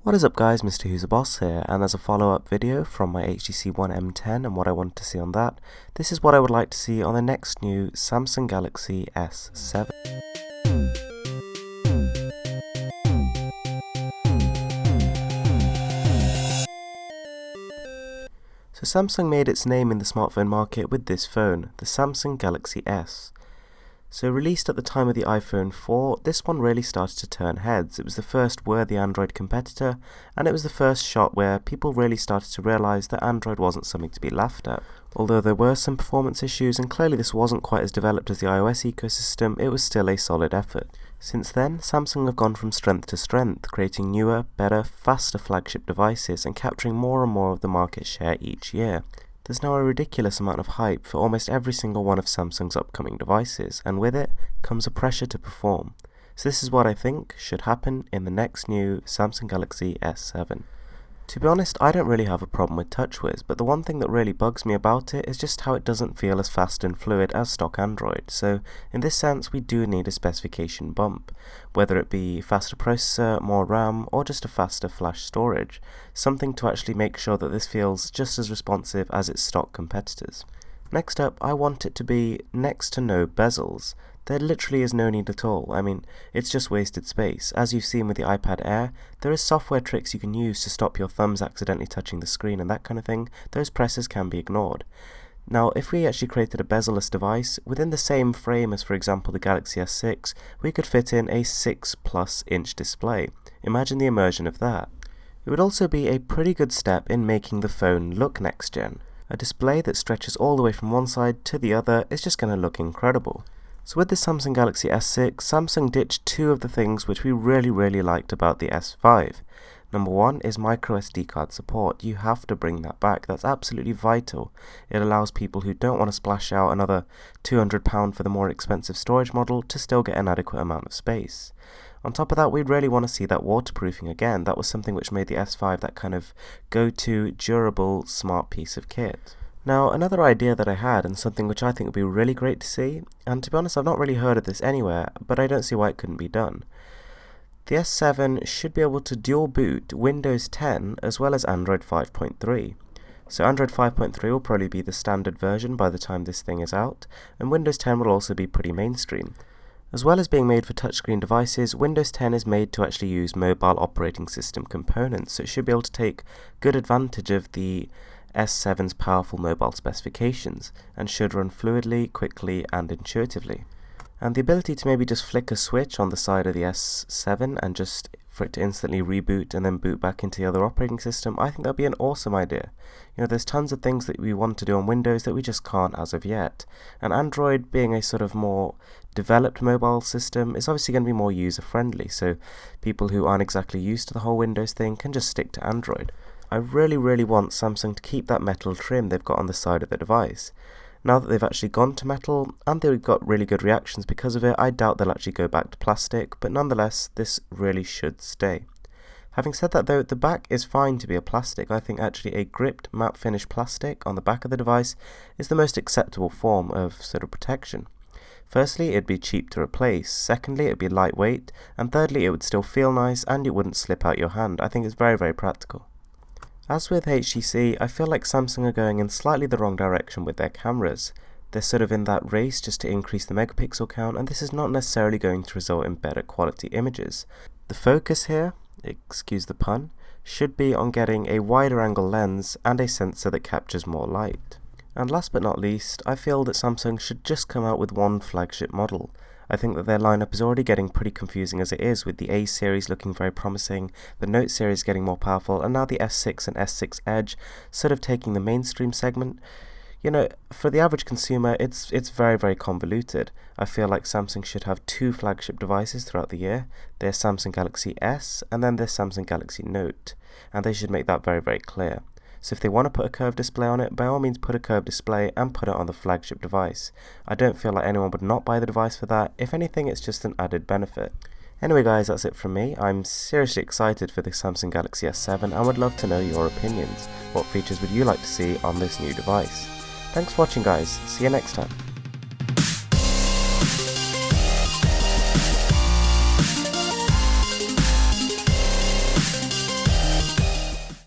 What is up guys, Mr. Who's a Boss here, and as a follow-up video from my HTC One M10 and what I wanted to see on that, this is what I would like to see on the next new Samsung Galaxy S7. So Samsung made its name in the smartphone market with this phone, the Samsung Galaxy S. So released at the time of the iPhone 4, this one really started to turn heads. It was the first worthy Android competitor, and it was the first shot where people really started to realise that Android wasn't something to be laughed at. Although there were some performance issues, and clearly this wasn't quite as developed as the iOS ecosystem, it was still a solid effort. Since then, Samsung have gone from strength to strength, creating newer, better, faster flagship devices and capturing more and more of the market share each year. There's now a ridiculous amount of hype for almost every single one of Samsung's upcoming devices, and with it comes a pressure to perform. So this is what I think should happen in the next new Samsung Galaxy S7. To be honest, I don't really have a problem with TouchWiz, but the one thing that really bugs me about it is just how it doesn't feel as fast and fluid as stock Android. So in this sense, we do need a specification bump, whether it be faster processor, more RAM, or just a faster flash storage, something to actually make sure that this feels just as responsive as its stock competitors. Next up, I want it to be next to no bezels. There literally is no need at all. I mean, it's just wasted space. As you've seen with the iPad Air, there is software tricks you can use to stop your thumbs accidentally touching the screen and that kind of thing. Those presses can be ignored. Now, if we actually created a bezel-less device, within the same frame as, for example, the Galaxy S6, we could fit in a 6+ inch display. Imagine the immersion of that. It would also be a pretty good step in making the phone look next-gen. A display that stretches all the way from one side to the other is just going to look incredible. So with the Samsung Galaxy S6, Samsung ditched two of the things which we really liked about the S5. Number one is micro SD card support. You have to bring that back. That's absolutely vital. It allows people who don't want to splash out another £200 for the more expensive storage model to still get an adequate amount of space. On top of that, we'd really want to see that waterproofing again. That was something which made the S5 that kind of go-to, durable, smart piece of kit. Now, another idea that I had, and something which I think would be really great to see, and to be honest I've not really heard of this anywhere, but I don't see why it couldn't be done. The S7 should be able to dual boot Windows 10 as well as Android 5.3. So Android 5.3 will probably be the standard version by the time this thing is out, and Windows 10 will also be pretty mainstream. As well as being made for touchscreen devices, Windows 10 is made to actually use mobile operating system components, so it should be able to take good advantage of the S7's powerful mobile specifications, and should run fluidly, quickly, and intuitively. And the ability to maybe just flick a switch on the side of the S7 and just for it to instantly reboot and then boot back into the other operating system, I think that would be an awesome idea. You know, there's tons of things that we want to do on Windows that we just can't as of yet. And Android, being a sort of more developed mobile system, is obviously going to be more user-friendly, so people who aren't exactly used to the whole Windows thing can just stick to Android. I really want Samsung to keep that metal trim they've got on the side of the device. Now that they've actually gone to metal, and they've got really good reactions because of it, I doubt they'll actually go back to plastic, but nonetheless, this really should stay. Having said that though, the back is fine to be a plastic. I think actually a gripped matte finish plastic on the back of the device is the most acceptable form of sort of protection. Firstly, it'd be cheap to replace, secondly, it'd be lightweight, and thirdly, it would still feel nice and it wouldn't slip out your hand. I think it's very practical. As with HTC, I feel like Samsung are going in slightly the wrong direction with their cameras. They're sort of in that race just to increase the megapixel count, and this is not necessarily going to result in better quality images. The focus here, excuse the pun, should be on getting a wider angle lens and a sensor that captures more light. And last but not least, I feel that Samsung should just come out with one flagship model. I think that their lineup is already getting pretty confusing as it is, with the A series looking very promising, the Note series getting more powerful, and now the S6 and S6 Edge sort of taking the mainstream segment. You know, for the average consumer, it's very convoluted. I feel like Samsung should have two flagship devices throughout the year. Their Samsung Galaxy S and then their Samsung Galaxy Note, and they should make that very clear. So if they want to put a curved display on it, by all means put a curved display and put it on the flagship device. I don't feel like anyone would not buy the device for that. If anything, it's just an added benefit. Anyway guys, that's it from me. I'm seriously excited for the Samsung Galaxy S7 and would love to know your opinions. What features would you like to see on this new device? Thanks for watching guys, see you next time.